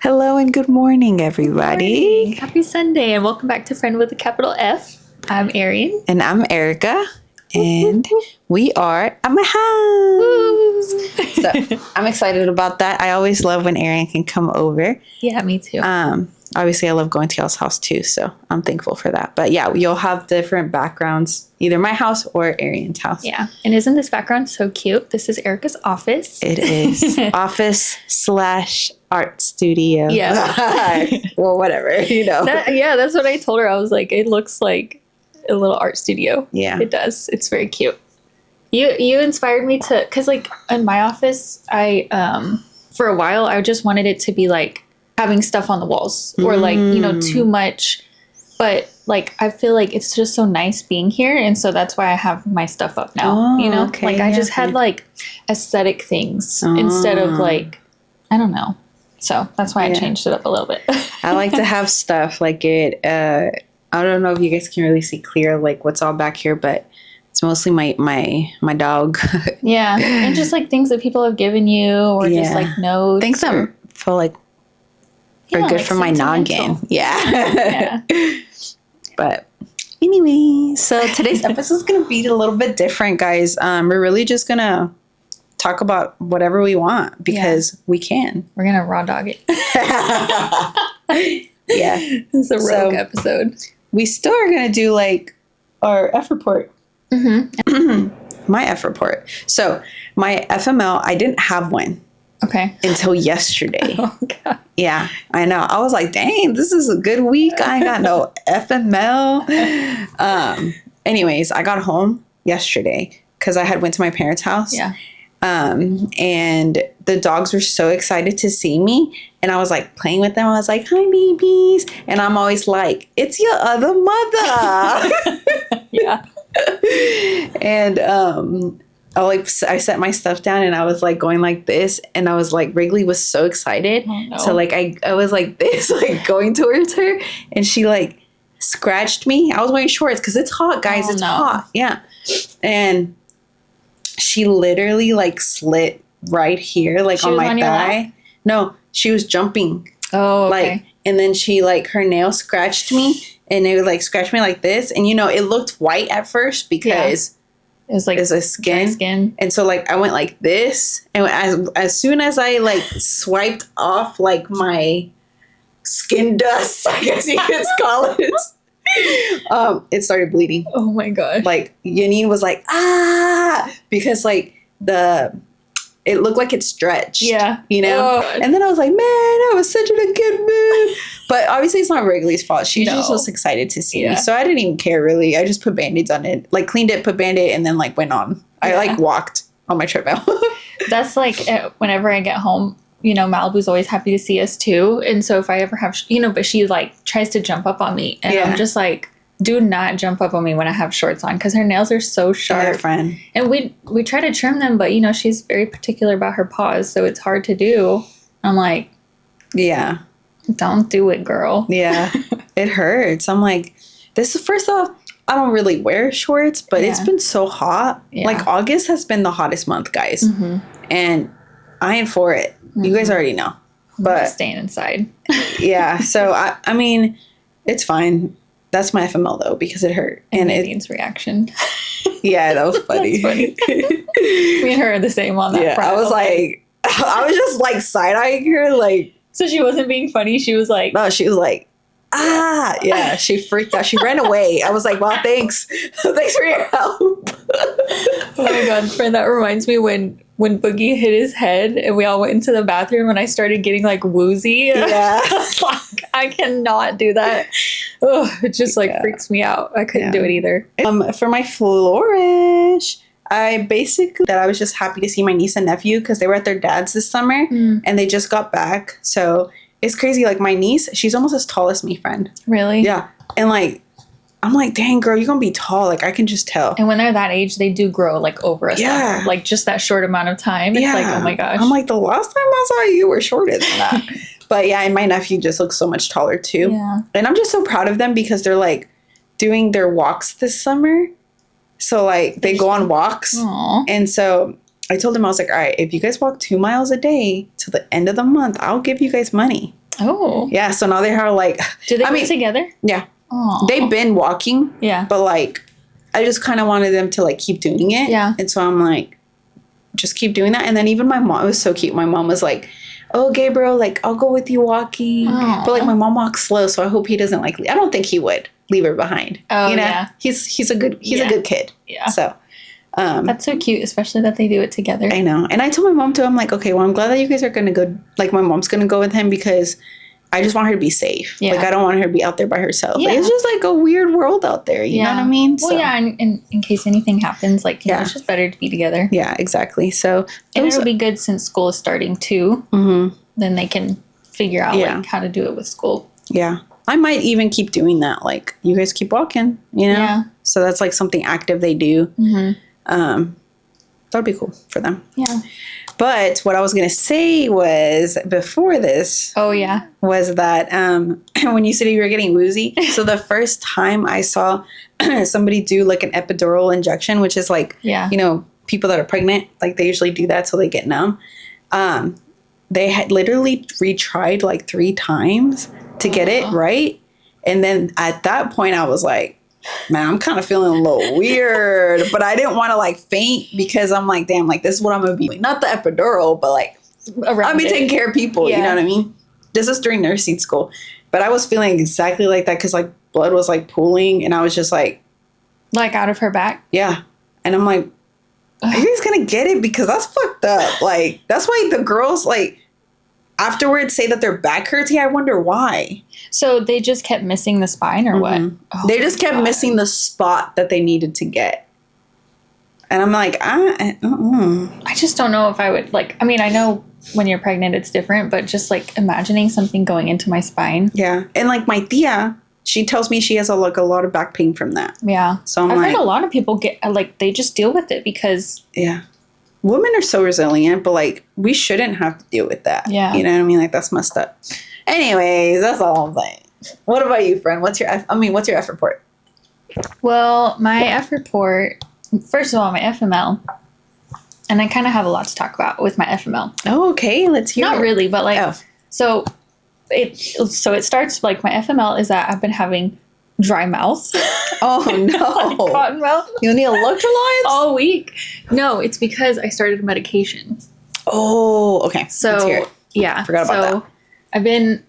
Hello and good morning, everybody. Good morning. Happy Sunday and welcome back to Friend with a capital F. I'm Arian. And I'm Erica. And we are at my house. So I'm excited about that. I always love when Arian can come over. Yeah, me too. Obviously, I love going to y'all's house too, so I'm thankful for that. But yeah, you'll have different backgrounds, either my house or Arian's house. Yeah, and isn't this background so cute? This is Erica's office. It is office/art studio. Yeah. Well, whatever, you know. That's what I told her. I was like, it looks like a little art studio. Yeah. It does. It's very cute. You inspired me to, because like in my office, I for a while I just wanted it to be like having stuff on the walls or like, you know, too much. But like I feel like it's just so nice being here, and so that's why I have my stuff up now. You know, okay, like I just had like aesthetic things instead of like, I don't know. So that's why I changed it up a little bit. I like to have stuff like it. I don't know if you guys can really see clear like what's all back here, but it's mostly my dog. Yeah, and just like things that people have given you, or just like notes. Things that feel like are good like for my noggin. Yeah. But anyway, so today's episode is going to be a little bit different, guys. We're really just going to talk about whatever we want because we can. We're going to raw dog it. Yeah. It's a rogue episode. We still are going to do like our F report. My F report. So my FML, I didn't have one. Okay. Until yesterday. Oh, God. Yeah, I know. I was like, dang, this is a good week. I ain't got no FML. Anyways, I got home yesterday because I had went to my parents' house. Yeah. And the dogs were so excited to see me. And I was like playing with them. I was like, hi, babies. And I'm always like, it's your other mother. Yeah. And I set my stuff down and I was like going like this, and I was like, Wrigley was so excited. Oh, no. So like I was like this, like going towards her, and she like scratched me. I was wearing shorts because it's hot, guys. It's hot. Yeah. And she literally like slit right here, like on my thigh. No, she was jumping. Oh, okay. Like, and then she like her nail scratched me, and it would like scratch me like this, and you know it looked white at first because. It was like it's a skin. And so like I went like this, and as soon as I like swiped off like my skin dust, I guess you could call it, it started bleeding. Oh my gosh. Like Yanine was like, because like it looked like it stretched. Yeah. You know? Oh. And then I was like, man, I was such in a good mood. But obviously it's not Wrigley's fault. She just was excited to see me. So I didn't even care really. I just put Band-Aids on it. Like cleaned it, put Band-Aid, and then like went on. I like walked on my treadmill. That's like whenever I get home, you know, Malibu's always happy to see us too. And so if I ever have, you know, but she like tries to jump up on me. And I'm just like, do not jump up on me when I have shorts on because her nails are so sharp. Friend. And we try to trim them, but you know, she's very particular about her paws, so it's hard to do. I'm like, yeah, don't do it, girl. Yeah, it hurts. I'm like, this is first off, I don't really wear shorts, but it's been so hot. Yeah. Like August has been the hottest month, guys, and I ain't for it. You guys already know, but staying inside. Yeah, so I mean, it's fine. That's my FML though, because it hurt. And Nadine's reaction. Yeah, that was funny. That's funny. Me and her are the same on that front. I was like, I was just like side-eyeing her, like. So she wasn't being funny. She was like. No, she was like, yeah, she freaked out. She ran away. I was like, well, thanks. Thanks for your help. Oh my God, friend, that reminds me when Boogie hit his head and we all went into the bathroom and I started getting like woozy. Yeah. Like, I cannot do that. Oh, it just like freaks me out. I couldn't do it either. For my flourish, I was just happy to see my niece and nephew because they were at their dad's this summer and they just got back. So it's crazy. Like my niece, she's almost as tall as me, friend. Really? Yeah. And like, I'm like, dang, girl, you're going to be tall. Like, I can just tell. And when they're that age, they do grow, like, over a summer. Like, just that short amount of time. It's like, oh, my gosh. I'm like, the last time I saw you, you were shorter than that. But, yeah, and my nephew just looks so much taller, too. Yeah. And I'm just so proud of them because they're, like, doing their walks this summer. So, like, they go on walks. Aww. And so I told him, I was like, all right, if you guys walk 2 miles a day till the end of the month, I'll give you guys money. Oh. Yeah, so now they are like... Do they get together? Yeah. Aww. They've been walking. Yeah. But like, I just kind of wanted them to like keep doing it. Yeah. And so I'm like, just keep doing that. And then even my mom, it was so cute. My mom was like, oh, Gabriel, like, I'll go with you walking. Aww. But like, my mom walks slow, so I hope he doesn't like, I don't think he would leave her behind. Oh, you know? Yeah. He's a good kid. Yeah. So. That's so cute, especially that they do it together. I know. And I told my mom too, I'm like, okay, well, I'm glad that you guys are going to go, like, my mom's going to go with him because I just want her to be safe. Yeah. Like, I don't want her to be out there by herself. Yeah. Like, it's just like a weird world out there. You know what I mean? Well, yeah. And in case anything happens, like, you know, it's just better to be together. Yeah, exactly. So, and it'll be good since school is starting too. Mm-hmm. Then they can figure out like how to do it with school. Yeah. I might even keep doing that. Like, you guys keep walking, you know? Yeah. So that's like something active they do. Mm-hmm. That'd be cool for them. Yeah. But what I was going to say was before this. Oh, yeah. Was that when you said you were getting woozy. So the first time I saw somebody do like an epidural injection, which is like, you know, people that are pregnant, like they usually do that so they get numb. They had literally retried like 3 times to get it right. And then at that point I was like, man, I'm kind of feeling a little weird, but I didn't want to like faint because I'm like, damn, like this is what I'm going to be doing. Not the epidural, but like I'll be taking care of people. You know what I mean? This is during nursing school, but I was feeling exactly like that because like blood was like pooling and I was just like out of her back. Yeah. And I'm like, are you guys going to get it? Because that's fucked up. Like, that's why the girls like afterwards say that their back hurts. Yeah, I wonder why. So they just kept missing the spine or what? Oh, they just kept missing the spot that they needed to get. And I'm like, I just don't know if I would like, I mean, I know when you're pregnant, it's different, but just like imagining something going into my spine. Yeah. And like my tia, she tells me she has a lot of back pain from that. Yeah. So I've heard a lot of people get like, they just deal with it because. Yeah. Women are so resilient, but like we shouldn't have to deal with that. Yeah. You know what I mean? Like that's messed up. Anyways, that's all I'm saying. What about you, friend? What's your F report? Well, my F report, first of all, my FML. And I kind of have a lot to talk about with my FML. Oh, okay. Let's hear it. Not really, but like, so it starts like my FML is that I've been having dry mouth. Oh no. Like cotton mouth. You need electrolytes? All week. No, it's because I started medication. Oh, okay. So let's hear it. Yeah. Forgot about that.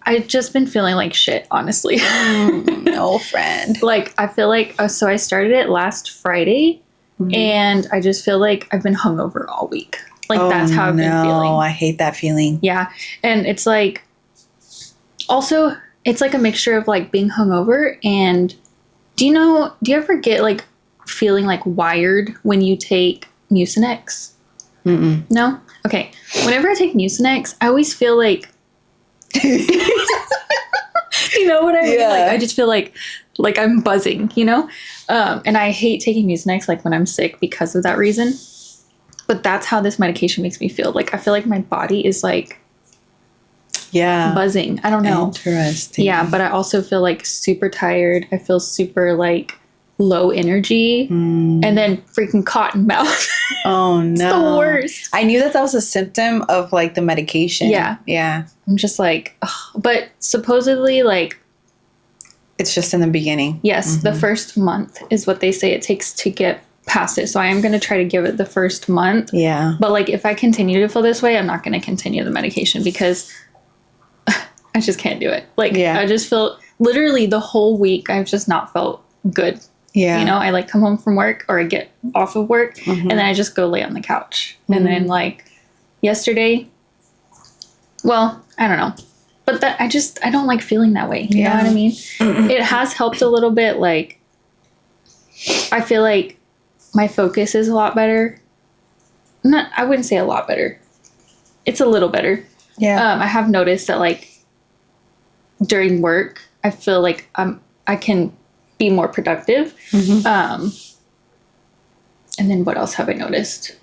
I've just been feeling like shit, honestly. No, friend. Like, I feel like, so I started it last Friday, and I just feel like I've been hungover all week. Like, that's how I've been feeling. I hate that feeling. Yeah. And it's like, also, it's like a mixture of like being hungover and do you ever get like feeling like wired when you take Mucinex? Mm-mm. No? Okay. Whenever I take Mucinex, I always feel like, you know what I mean? Yeah. Like I just feel like I'm buzzing, you know? And I hate taking Mucinex like when I'm sick because of that reason. But that's how this medication makes me feel. Like I feel like my body is like buzzing. I don't know. Interesting. Yeah, but I also feel like super tired. I feel super like low energy and then freaking cotton mouth. Oh no. It's the worst. I knew that was a symptom of like the medication. Yeah. Yeah. I'm just like, ugh. But supposedly like it's just in the beginning. Yes, the first month is what they say it takes to get past it. So I am going to try to give it the first month. Yeah. But like if I continue to feel this way, I'm not going to continue the medication because I just can't do it. Like I just feel literally the whole week I've just not felt good. Yeah. You know, I like come home from work or I get off of work and then I just go lay on the couch. And then like yesterday, well, I don't know. But that I don't like feeling that way. You know what I mean? It has helped a little bit. Like I feel like my focus is a lot better. I wouldn't say a lot better. It's a little better. Yeah. I have noticed that like during work, I feel like I can be more productive. And then what else have I noticed?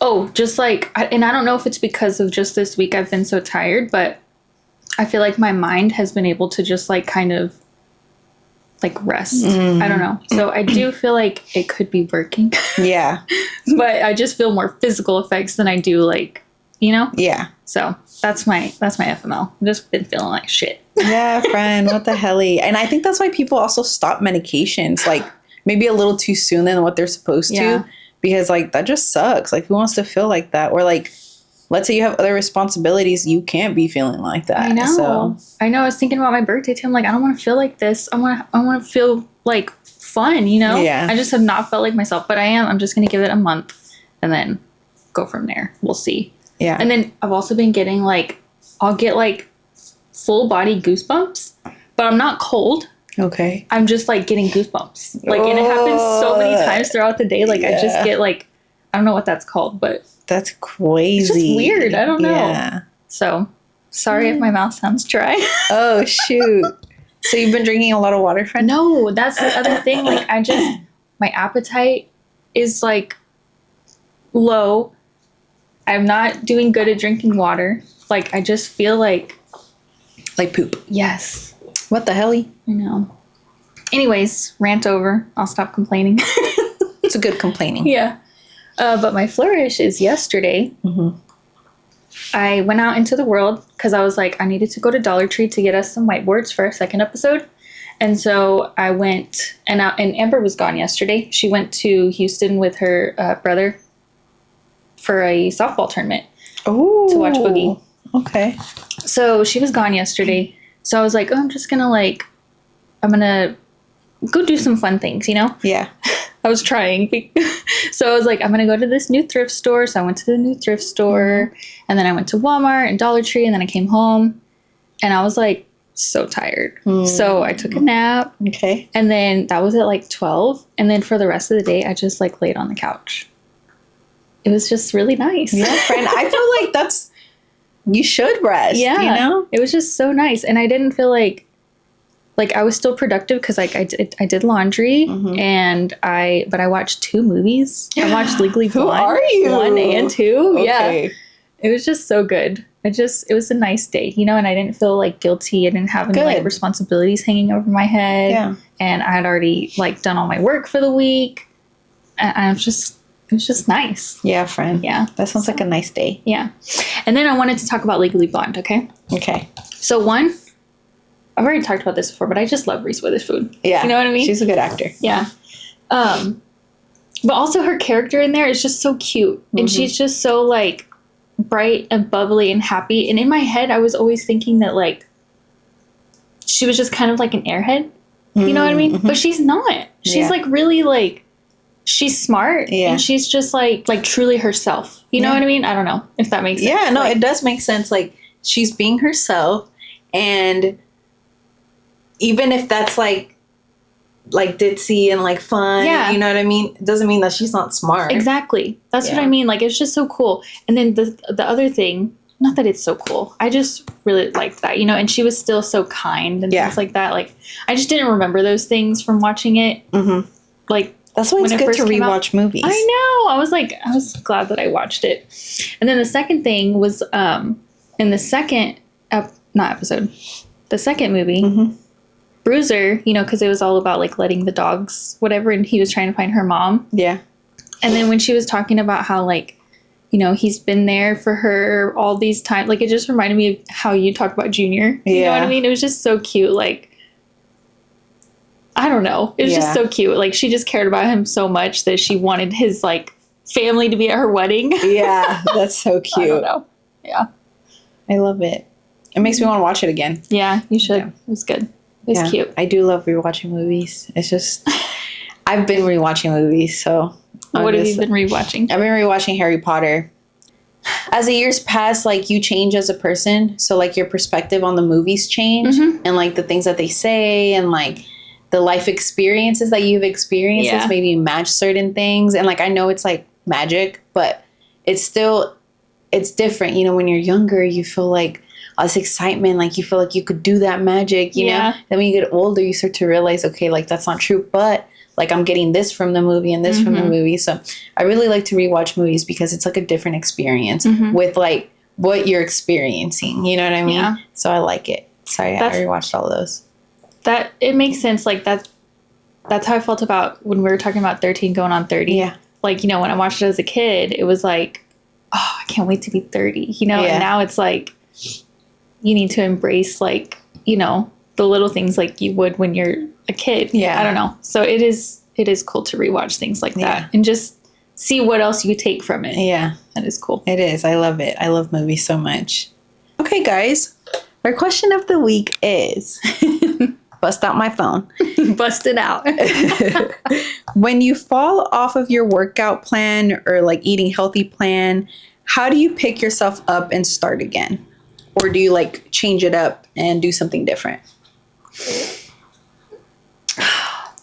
Oh, just like, and I don't know if it's because of just this week I've been so tired, but I feel like my mind has been able to just like kind of like rest. I don't know. So I do feel like it could be working. Yeah. But I just feel more physical effects than I do like you know? Yeah. So that's my FML. I've just been feeling like shit. Yeah, friend, what the hell? And I think that's why people also stop medications, like maybe a little too soon than what they're supposed to, because like that just sucks. Like, who wants to feel like that? Or like, let's say you have other responsibilities, you can't be feeling like that. I know. So. I know. I was thinking about my birthday too. I'm like, I don't want to feel like this. I want to feel like fun, you know? Yeah. I just have not felt like myself, but I am. I'm just going to give it a month and then go from there. We'll see. Yeah. And then I've also been getting like, I'll get like full body goosebumps, but I'm not cold. Okay. I'm just like getting goosebumps. Like, and it happens so many times throughout the day. Like, I just get like, I don't know what that's called, but that's crazy. it's just weird. I don't know. Yeah. So sorry if my mouth sounds dry. Oh, shoot. So you've been drinking a lot of water, friend? No, that's the other thing. Like, my appetite is like low. I'm not doing good at drinking water. Like, I just feel like poop. Yes. What the hell? I know. Anyways, rant over. I'll stop complaining. It's a good complaining. Yeah. But my flourish is yesterday. Mm-hmm. I went out into the world because I was like, I needed to go to Dollar Tree to get us some whiteboards for our second episode. And so I went, and Amber was gone yesterday. She went to Houston with her brother for a softball tournament. Oh. To watch Boogie. Okay. So she was gone yesterday. So I was like, oh, I'm going to go do some fun things, you know? Yeah. I was trying. So I was like, I'm going to go to this new thrift store. So I went to the new thrift store. And then I went to Walmart and Dollar Tree. And then I came home. And I was like so tired. So I took a nap. Okay. And then that was at like 12. And then for the rest of the day, I just like laid on the couch. It was just really nice. Yeah, friend. I feel like you should rest. Yeah. You know? It was just so nice. And I didn't feel like I was still productive because like I did laundry but I watched 2 movies. I watched Legally Blonde. Who are you? 1 and 2. Okay. Yeah. It was just so good. It was a nice day, you know, and I didn't feel like guilty. I didn't have any like responsibilities hanging over my head. Yeah. And I had already like done all my work for the week. And it was just nice. Yeah, friend. Yeah. That sounds like a nice day. Yeah. And then I wanted to talk about Legally Blonde, okay? Okay. So one, I've already talked about this before, but I just love Reese Witherspoon. Yeah. You know what I mean? She's a good actor. Yeah. But also her character in there is just so cute. And she's just so like bright and bubbly and happy. And in my head, I was always thinking that like she was just kind of like an airhead. You know what I mean? But she's not. She's like really like, she's smart. Yeah. And she's just like truly herself. You know what I mean? I don't know if that makes sense. Yeah, no, it does make sense. Like, she's being herself, and even if that's like ditzy and like fun, you know what I mean? It doesn't mean that she's not smart. Exactly. That's what I mean. Like, it's just so cool. And then the other thing, not that it's so cool, I just really liked that, you know, and she was still so kind and things like that. Like, I just didn't remember those things from watching it. Like, that's why it's good to rewatch movies. I know. I was glad that I watched it. And then the second thing was in the second the second movie, Bruiser, you know, because it was all about like letting the dogs whatever, and he was trying to find her mom. Yeah. And then when she was talking about how like, you know, he's been there for her all these times, like it just reminded me of how you talked about Junior. You know what I mean? It was just so cute. Like, I don't know. It was just so cute. Like, she just cared about him so much that she wanted his, like, family to be at her wedding. Yeah, that's so cute. I don't know. Yeah. I love it. It makes me want to watch it again. Yeah, you should. Yeah. It was good. It was cute. I do love rewatching movies. It's just, I've been rewatching movies, so. What have you been rewatching? I've been rewatching Harry Potter. As the years pass, like, you change as a person. So, like, your perspective on the movies change. And, like, the things that they say and, like, the life experiences that you've experienced maybe match certain things. And like, I know it's like magic, but it's different. You know, when you're younger, you feel like all this excitement, like you feel like you could do that magic, you know? Then when you get older, you start to realize, okay, like that's not true, but like I'm getting this from the movie and this from the movie. So I really like to rewatch movies because it's like a different experience with like what you're experiencing. You know what I mean? Yeah. So I like it. Sorry, I rewatched all of those. That it makes sense. Like that's how I felt about when we were talking about 13 going on 30. Yeah. Like, you know, when I watched it as a kid, it was like, oh, I can't wait to be 30, you know? And now it's like, you need to embrace like, you know, the little things like you would when you're a kid. Yeah. I don't know. So it is cool to rewatch things like that and just see what else you take from it. Yeah. That is cool. It is. I love it. I love movies so much. Okay, guys. Our question of the week is, bust out my phone. Bust it out. When you fall off of your workout plan or like eating healthy plan, how do you pick yourself up and start again? Or do you like change it up and do something different?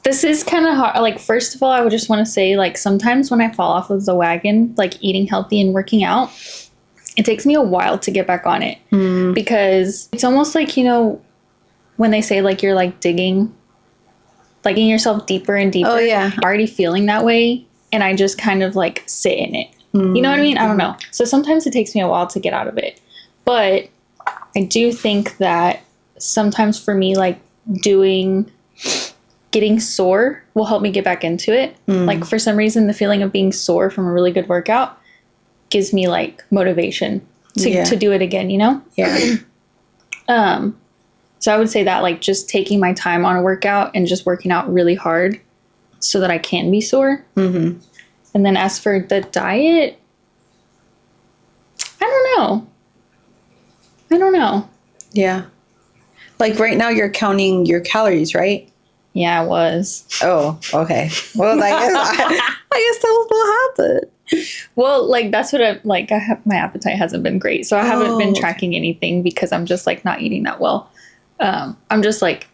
This is kind of hard. Like, first of all, I would just want to say, like, sometimes when I fall off of the wagon, like eating healthy and working out, it takes me a while to get back on it. Because it's almost like, you know, when they say like you're like digging yourself deeper and deeper. Oh, yeah. I'm already feeling that way. And I just kind of like sit in it. You know what I mean? I don't know. So sometimes it takes me a while to get out of it. But I do think that sometimes for me, like getting sore will help me get back into it. Like for some reason, the feeling of being sore from a really good workout gives me like motivation to do it again, you know? Yeah. So I would say that like just taking my time on a workout and just working out really hard so that I can be sore. And then as for the diet, I don't know. Yeah. Like right now you're counting your calories, right? Yeah, I was. Oh, okay. Well, I guess that will happen. Well, like that's what my appetite hasn't been great. So I haven't been tracking anything because I'm just like not eating that well. I'm just like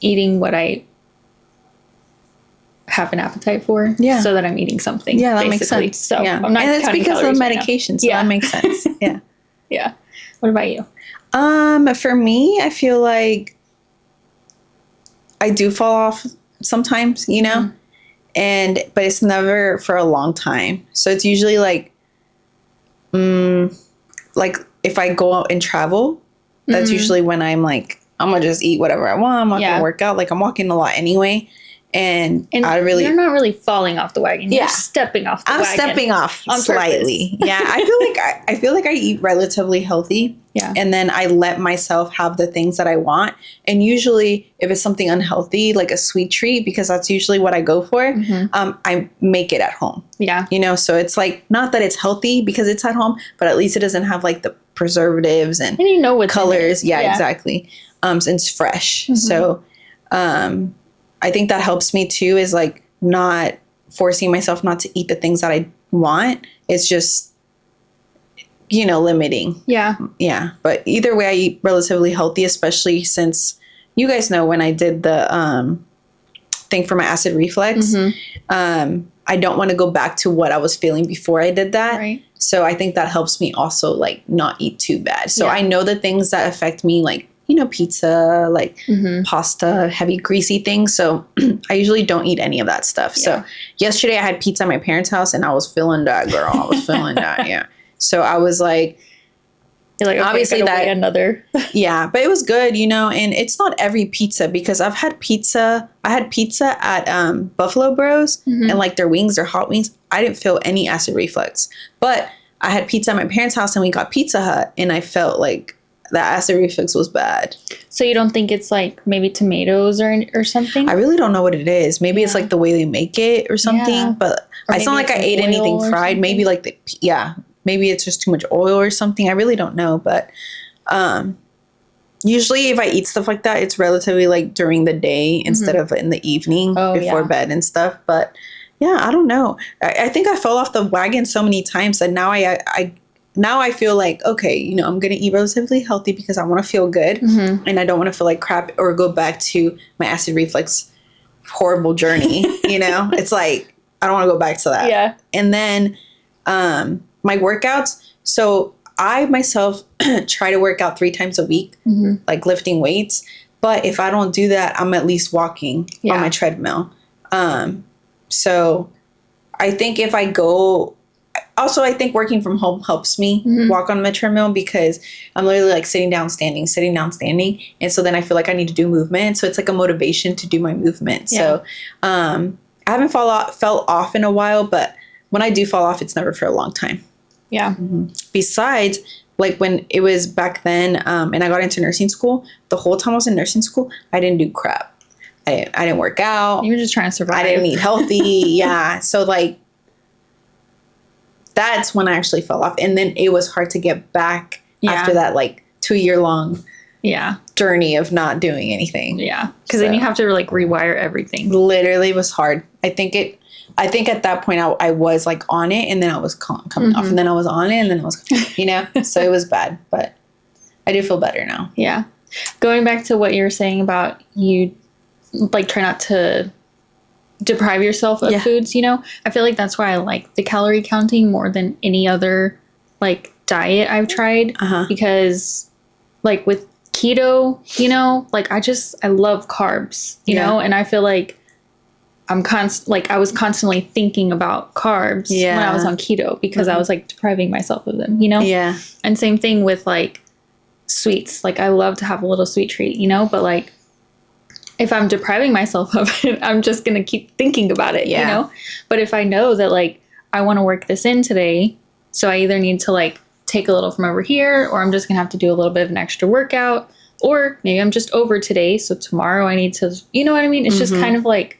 eating what I have an appetite for, so that I'm eating something. Yeah, that makes sense. So I'm not. And it's because of medication, so that makes sense. Yeah, yeah. What about you? For me, I feel like I do fall off sometimes, you know, but it's never for a long time. So it's usually like if I go out and travel, that's usually when I'm like, I'm gonna just eat whatever I want. I'm not gonna work out. Like I'm walking a lot anyway. And you're not really falling off the wagon. You're stepping off the wagon. I'm stepping off slightly. Yeah. I feel like I eat relatively healthy. Yeah. And then I let myself have the things that I want. And usually if it's something unhealthy, like a sweet treat, because that's usually what I go for, I make it at home. Yeah. You know, so it's like, not that it's healthy because it's at home, but at least it doesn't have like the preservatives and you know what colors. Yeah, exactly. And it's fresh. So, I think that helps me too, is like not forcing myself not to eat the things that I want. It's just, you know, limiting. Yeah. Yeah. But either way, I eat relatively healthy, especially since you guys know when I did the thing for my acid reflux, I don't want to go back to what I was feeling before I did that. Right. So I think that helps me also like not eat too bad. So I know the things that affect me, like, you know, pizza, like pasta, heavy, greasy things. So I usually don't eat any of that stuff. Yeah. So yesterday I had pizza at my parents' house and I was feeling that, girl. I was feeling that. Yeah. So I was like, you're like, okay, obviously that another. Yeah. But it was good, you know, and it's not every pizza because I've had pizza. I had pizza at Buffalo Bros and like their wings, their hot wings. I didn't feel any acid reflux, but I had pizza at my parents' house and we got Pizza Hut and I felt like the acid reflux was bad. So you don't think it's like maybe tomatoes or something? I really don't know what it is. Maybe it's like the way they make it or something. But it's not like I ate anything fried. Maybe like maybe it's just too much oil or something. I really don't know. But usually if I eat stuff like that, it's relatively like during the day instead of in the evening before bed and stuff. But yeah, I don't know. I think I fell off the wagon so many times that now I feel like, okay, you know, I'm going to eat relatively healthy because I want to feel good and I don't want to feel like crap or go back to my acid reflux horrible journey. You know, it's like, I don't want to go back to that. Yeah. And then my workouts. So I myself try to work out 3 times a week, like lifting weights. But if I don't do that, I'm at least walking on my treadmill. So I think if I go... Also, I think working from home helps me walk on my treadmill because I'm literally like sitting down, standing. And so then I feel like I need to do movement. So it's like a motivation to do my movement. Yeah. So I haven't fell off in a while, but when I do fall off, it's never for a long time. Yeah. Besides, like when it was back then, and I got into nursing school, the whole time I was in nursing school, I didn't do crap. I didn't work out. You were just trying to survive. I didn't eat healthy. Yeah. So like, that's when I actually fell off. And then it was hard to get back after that, like 2-year long journey of not doing anything. Yeah. Because then you have to like rewire everything. Literally was hard. I think at that point I was like on it, and then I was coming off, and then I was on it, and then I was, so it was bad, but I do feel better now. Yeah. Going back to what you were saying about you like try not to deprive yourself of foods, I feel like that's why I like the calorie counting more than any other like diet I've tried, because like with keto, like I love carbs, and I feel like I was constantly thinking about carbs when I was on keto, because I was like depriving myself of them, Yeah. And same thing with like sweets. Like I love to have a little sweet treat, but like if I'm depriving myself of it, I'm just going to keep thinking about it, But if I know that like I want to work this in today, so I either need to like take a little from over here, or I'm just going to have to do a little bit of an extra workout, or maybe I'm just over today, so tomorrow I need to, you know what I mean? It's just kind of like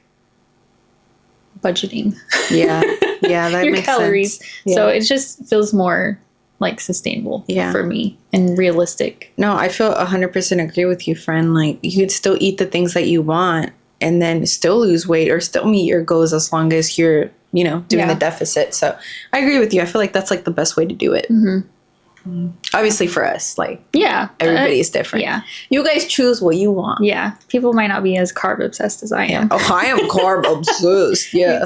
budgeting. Yeah. Yeah, that your makes calories. sense. Yeah. So it just feels more like sustainable for me and realistic. No, I feel 100% agree with you, friend. Like you could still eat the things that you want and then still lose weight or still meet your goals as long as you're, doing the deficit. So I agree with you. I feel like that's like the best way to do it. Obviously for us, like everybody is different. Yeah. You guys choose what you want. Yeah. People might not be as carb obsessed as I am. Oh, I am carb obsessed. Yeah. Me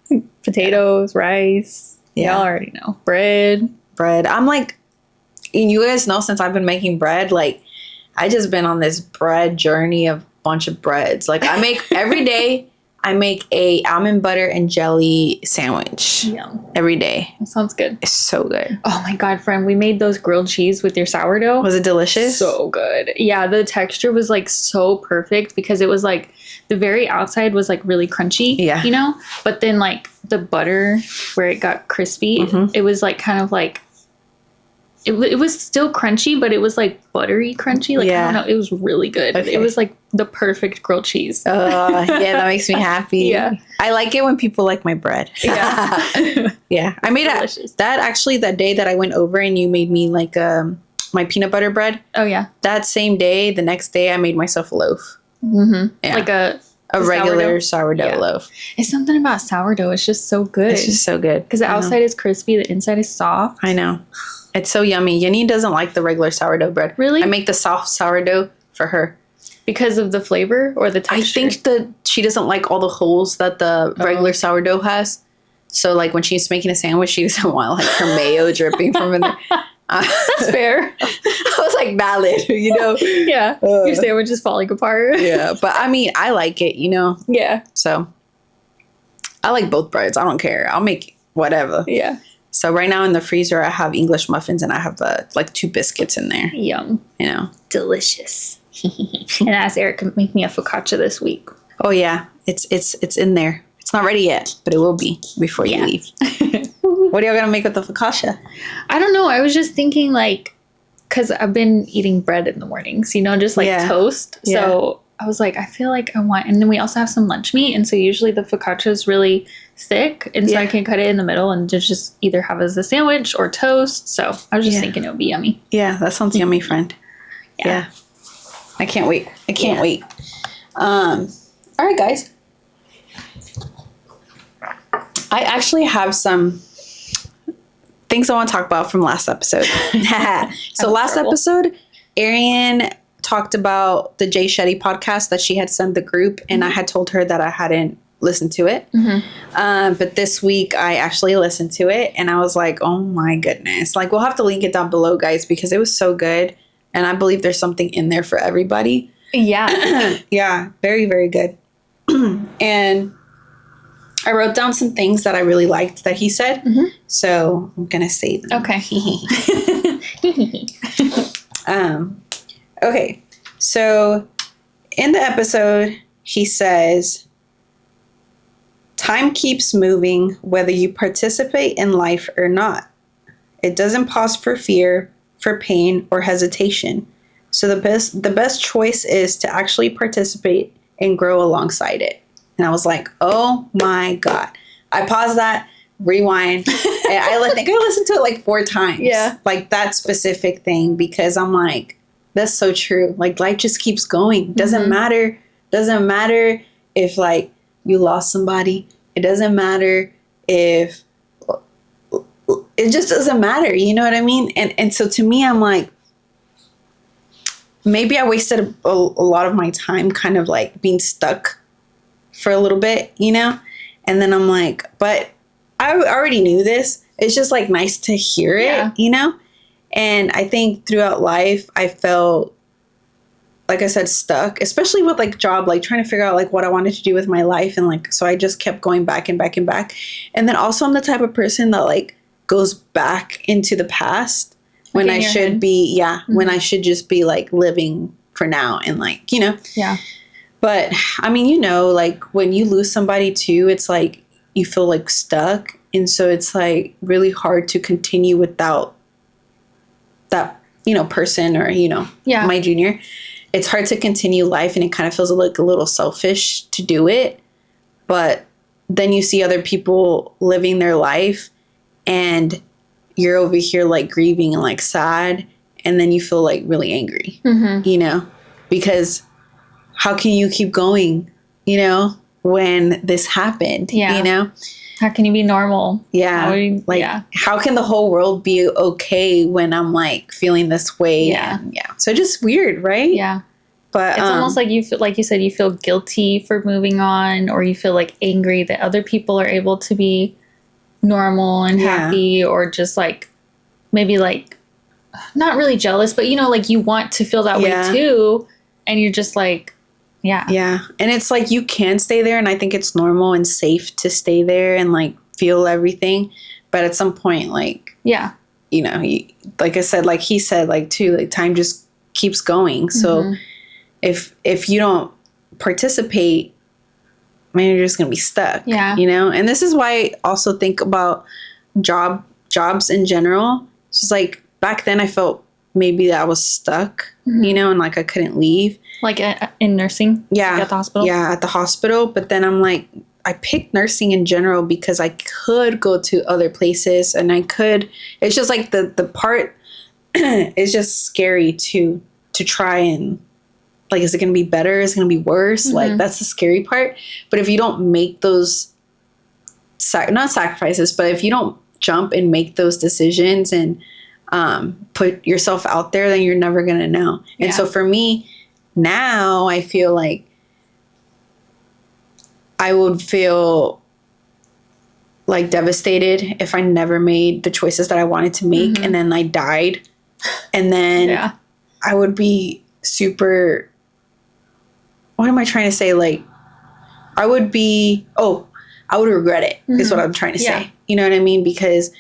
too. Potatoes, rice. Yeah. Y'all already know. Bread. I'm like, and you guys know, since I've been making bread, like I just been on this bread journey of bunch of breads. Like I make every day, I make a almond butter and jelly sandwich every day. That sounds good. It's so good. Oh my God, friend. We made those grilled cheese with your sourdough. Was it delicious? So good. Yeah. The texture was like so perfect, because it was like the very outside was like really crunchy, but then like the butter where it got crispy, it was like kind of like, it was still crunchy, but it was like buttery crunchy. Like, I don't know. It was really good. Okay. It was like the perfect grilled cheese. Yeah, that makes me happy. Yeah. I like it when people like my bread. Yeah. Yeah. I made that day that I went over and you made me like my peanut butter bread. Oh, yeah. That same day, the next day, I made myself a loaf. Yeah. Like a regular sourdough loaf. It's something about sourdough. It's just so good. It's just so good. Because the outside is crispy. The inside is soft. I know. It's so yummy. Yenny doesn't like the regular sourdough bread. Really? I make the soft sourdough for her. Because of the flavor or the texture? I think she doesn't like all the holes that the regular sourdough has. So, like, when she's making a sandwich, she doesn't want, like, her mayo dripping from in there. That's fair. I was like, valid, Yeah. Your sandwich is falling apart. Yeah. But, I mean, I like it, Yeah. So, I like both breads. I don't care. I'll make whatever. Yeah. So, right now in the freezer, I have English muffins and I have, 2 biscuits in there. Yum. Delicious. And I asked Eric to make me a focaccia this week. Oh, yeah. It's in there. It's not ready yet, but it will be before you leave. What are y'all going to make with the focaccia? I don't know. I was just thinking, like, because I've been eating bread in the mornings, just like toast. Yeah. So I was like, I feel like I want, and then we also have some lunch meat. And so usually the focaccia is really thick. And so I can cut it in the middle and just either have as a sandwich or toast. So I was just thinking it would be yummy. Yeah, that sounds yummy, friend. Yeah. I can't wait. Wait. All right, guys. I actually have some things I want to talk about from last episode. So last episode, Arian talked about the Jay Shetty podcast that she had sent the group, and I had told her that I hadn't listened to it. But this week, I actually listened to it, and I was like, oh my goodness. Like, we'll have to link it down below, guys, because it was so good, and I believe there's something in there for everybody. Yeah. Yeah, very, very good. And I wrote down some things that I really liked that he said. So I'm going to say them. Okay. Okay. So in the episode, he says, time keeps moving whether you participate in life or not. It doesn't pause for fear, for pain, or hesitation. So the best choice is to actually participate and grow alongside it. And I was like, oh my God. I paused that, rewind. And I think I listened to it like 4 times. Yeah. Like that specific thing, because I'm like, that's so true. Like life just keeps going. Doesn't matter. Doesn't matter if like you lost somebody. It doesn't matter if it just doesn't matter. You know what I mean? And so to me, I'm like, maybe I wasted a lot of my time kind of like being stuck for a little bit, you know? And then I'm like, but I already knew this. It's just like nice to hear it, you know? And I think throughout life, I felt, like I said, stuck, especially with like job, like trying to figure out like what I wanted to do with my life. And like, so I just kept going back and back and back. And then also I'm the type of person that like goes back into the past when I should be, when I should just be like living for now and like, you know. Yeah. But I mean, you know, like when you lose somebody too, it's like you feel like stuck. And so it's like really hard to continue without that, you know, person or, you know, my junior. It's hard to continue life and it kind of feels like a little selfish to do it. But then you see other people living their life and you're over here like grieving and like sad. And then you feel like really angry, you know, because how can you keep going, you know, when this happened, you know? How can you be normal? Yeah. How can the whole world be okay when I'm like feeling this way? Yeah. So just weird, right? Yeah. But it's almost like you feel, like you said, you feel guilty for moving on, or you feel like angry that other people are able to be normal and happy, or just like maybe like not really jealous, but you know, like you want to feel that way too. And you're just like, Yeah. And it's like you can stay there, and I think it's normal and safe to stay there and like feel everything. But at some point, like, you know, like I said, like he said, like too, like time just keeps going. So if you don't participate, man, you're just gonna be stuck. You know? And this is why I also think about jobs in general. It's just like back then I felt maybe that I was stuck, you know, and like I couldn't leave. Like in nursing? Yeah. Like at the hospital? Yeah, at the hospital. But then I'm like, I picked nursing in general because I could go to other places and I could, it's just like the part is just scary to try and like, is it going to be better? Is it going to be worse? Like that's the scary part. But if you don't make those, not sacrifices, but if you don't jump and make those decisions and put yourself out there, then you're never going to know. And so for me, now I feel like I would feel like devastated if I never made the choices that I wanted to make and then I died. And then I would be super, what am I trying to say? Like I would regret it is what I'm trying to say. You know what I mean? Because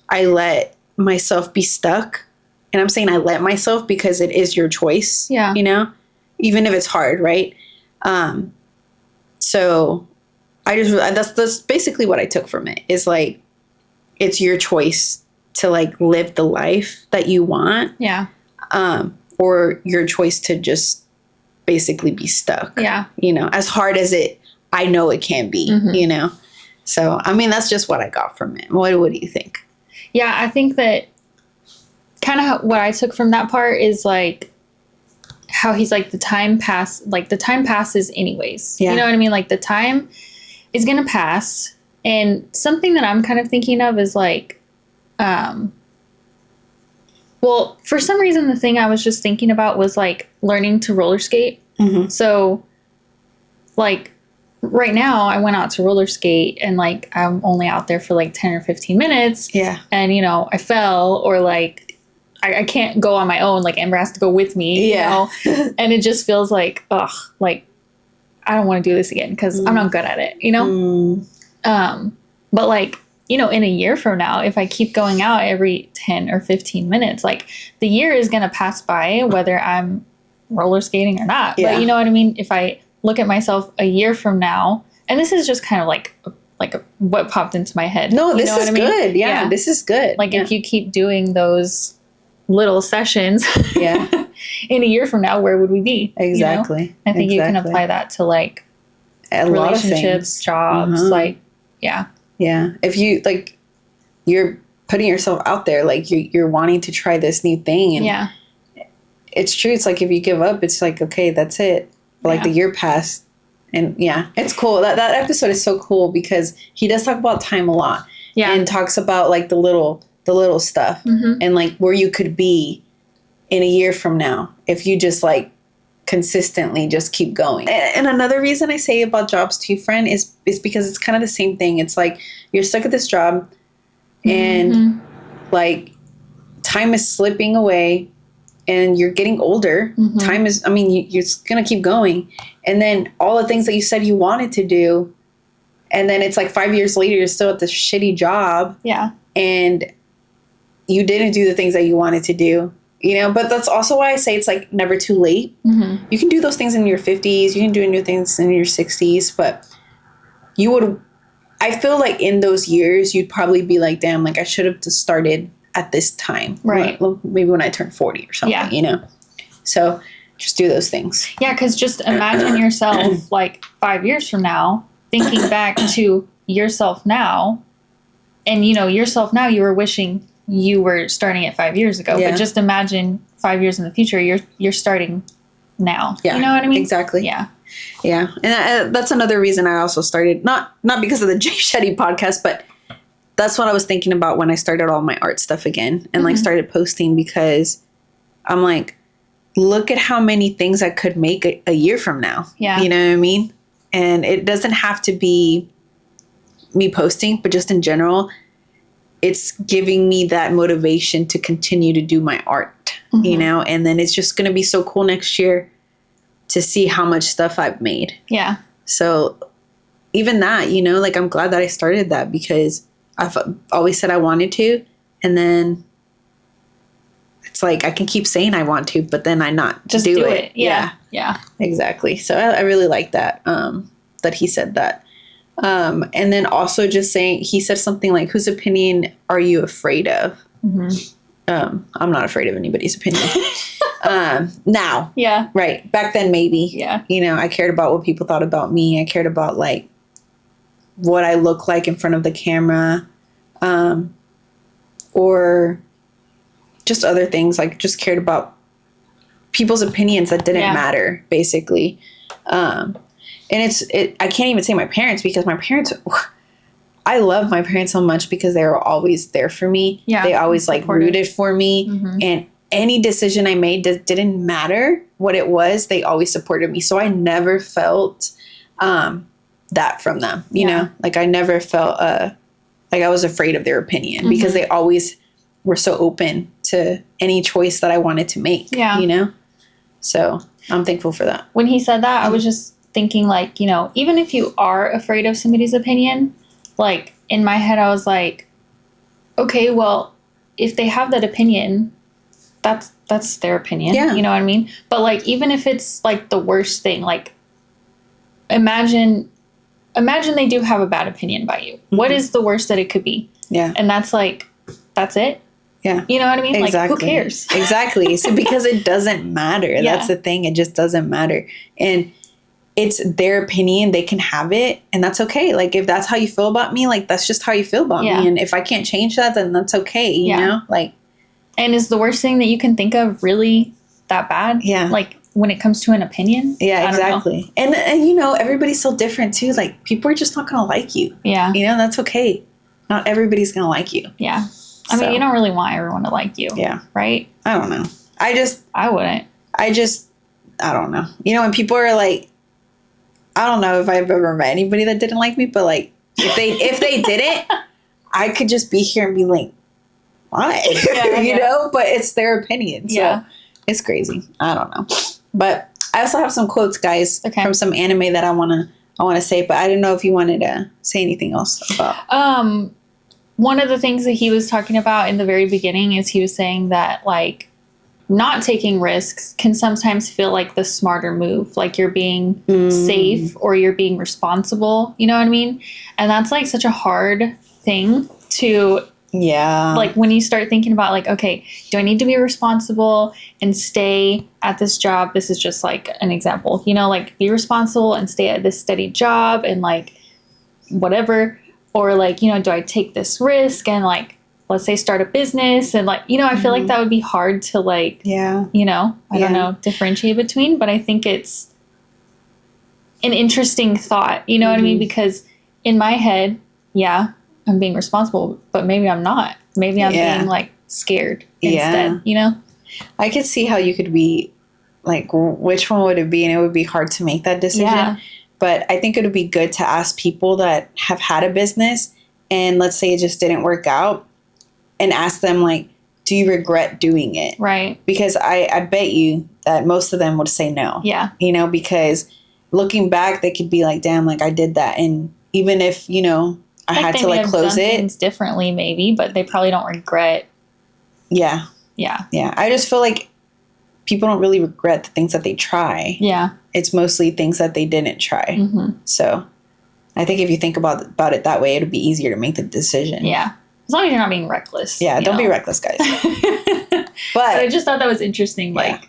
I let myself be stuck. And I'm saying I let myself because it is your choice, you know? Even if it's hard, right? So that's basically what I took from it. Is like, it's your choice to like live the life that you want. Or your choice to just basically be stuck. You know, as hard as I know it can be, you know? So, I mean, that's just what I got from it. What do you think? Yeah, I think that kind of what I took from that part is like, how he's like, the time passes anyways. You know what I mean? Like the time is going to pass. And something that I'm kind of thinking of is like, well, for some reason, the thing I was just thinking about was like learning to roller skate. So like right now I went out to roller skate and like, I'm only out there for like 10 or 15 minutes. And, you know, I fell or like, I can't go on my own, like Amber has to go with me, you know? And it just feels like, ugh, like, I don't want to do this again because I'm not good at it, you know? But like, you know, in a year from now, if I keep going out every 10 or 15 minutes, like the year is going to pass by whether I'm roller skating or not. But you know what I mean? If I look at myself a year from now, and this is just kind of like like what popped into my head. No, this is good. Yeah, this is good. Like if you keep doing those little sessions, in a year from now, where would we be? Exactly. You know? I think you can apply that to like a relationships, jobs, like yeah. If you like, you're putting yourself out there, like you're wanting to try this new thing, and it's true. It's like if you give up, it's like okay, that's it. But like the year passed. And it's cool. That episode is so cool because he does talk about time a lot. Yeah. And talks about like the little stuff and like where you could be in a year from now if you just like consistently just keep going. And another reason I say about jobs too, friend, is because it's kind of the same thing. It's like you're stuck at this job and like time is slipping away and you're getting older. Time is, I mean, you're going to keep going. And then all the things that you said you wanted to do. And then it's like 5 years later, you're still at this shitty job. Yeah. And you didn't do the things that you wanted to do, you know? But that's also why I say it's like never too late. You can do those things in your 50s. You can do new things in your 60s. But you would, I feel like in those years, you'd probably be like, damn, like I should have just started at this time. Right. Maybe when I turned 40 or something, you know? So just do those things. Yeah, because just imagine yourself like 5 years from now, thinking back to yourself now. And, you know, yourself now, you were wishing you were starting it 5 years ago. But just imagine 5 years in the future, you're starting now. Yeah. You know what I mean? Exactly. Yeah. Yeah. And that's another reason I also started, not because of the Jay Shetty podcast, but that's what I was thinking about when I started all my art stuff again and like started posting, because I'm like, look at how many things I could make a year from now. Yeah. You know what I mean? And it doesn't have to be me posting, but just in general, it's giving me that motivation to continue to do my art, you know? And then it's just going to be so cool next year to see how much stuff I've made. Yeah. So even that, you know, like I'm glad that I started that because I've always said I wanted to. And then it's like I can keep saying I want to, but then I not just do it. Yeah. Yeah. Exactly. So I really like that, that he said that. And then also just saying, he said something like, whose opinion are you afraid of? I'm not afraid of anybody's opinion. Now. Yeah. Right. Back then, maybe. Yeah. You know, I cared about what people thought about me. I cared about like what I look like in front of the camera. Or just other things, like just cared about people's opinions that didn't matter, basically. And I can't even say my parents, because my parents, I love my parents so much because they were always there for me. Yeah, they always like rooted for me. And any decision I made didn't matter what it was. They always supported me. So I never felt that from them, you know, like I never felt like I was afraid of their opinion because they always were so open to any choice that I wanted to make, you know? So I'm thankful for that. When he said that, I was just thinking like, you know, even if you are afraid of somebody's opinion, like in my head, I was like, okay, well, if they have that opinion, that's their opinion. Yeah. You know what I mean? But like, even if it's like the worst thing, like imagine they do have a bad opinion about you. What is the worst that it could be? Yeah. And that's like, that's it. Yeah. You know what I mean? Exactly. Like, who cares? Exactly. So because it doesn't matter. Yeah. That's the thing. It just doesn't matter. And it's their opinion. They can have it. And that's okay. Like, if that's how you feel about me, like, that's just how you feel about me. And if I can't change that, then that's okay. You know? Like. And is the worst thing that you can think of really that bad? Yeah. Like, when it comes to an opinion? Yeah, exactly. And you know, everybody's so different too. Like, people are just not going to like you. Yeah. You know, that's okay. Not everybody's going to like you. Yeah. I mean, you don't really want everyone to like you. Yeah. Right? I don't know. I wouldn't. I don't know. You know, when people are like, I don't know if I've ever met anybody that didn't like me, but like, if they didn't, I could just be here and be like, why? Yeah, you know? But it's their opinion. So it's crazy. I don't know. But I also have some quotes, guys, from some anime that I wanna say, but I didn't know if you wanted to say anything else about. One of the things that he was talking about in the very beginning is he was saying that, like, not taking risks can sometimes feel like the smarter move. Like you're being safe or you're being responsible. You know what I mean? And that's like such a hard thing to, like when you start thinking about like, okay, do I need to be responsible and stay at this job? This is just like an example, you know, like be responsible and stay at this steady job and like whatever. Or like, you know, do I take this risk and like, let's say start a business and like, you know, I feel like that would be hard to like, you know, I don't know, differentiate between, but I think it's an interesting thought, you know what I mean? Because in my head, I'm being responsible, but maybe I'm not. Maybe I'm being like scared instead, you know? I could see how you could be like, which one would it be? And it would be hard to make that decision. Yeah. But I think it would be good to ask people that have had a business and let's say it just didn't work out and ask them like, do you regret doing it? Right. Because I bet you that most of them would say no. Yeah. You know, because looking back, they could be like, damn, like I did that. And even if, you know, I had to like close it. Things differently maybe, but they probably don't regret. Yeah. Yeah. Yeah. I just feel like people don't really regret the things that they try. Yeah. It's mostly things that they didn't try. So I think if you think about it that way, it'll be easier to make the decision. Yeah. As long as you're not being reckless. Yeah, don't be reckless, guys. But I just thought that was interesting. Like,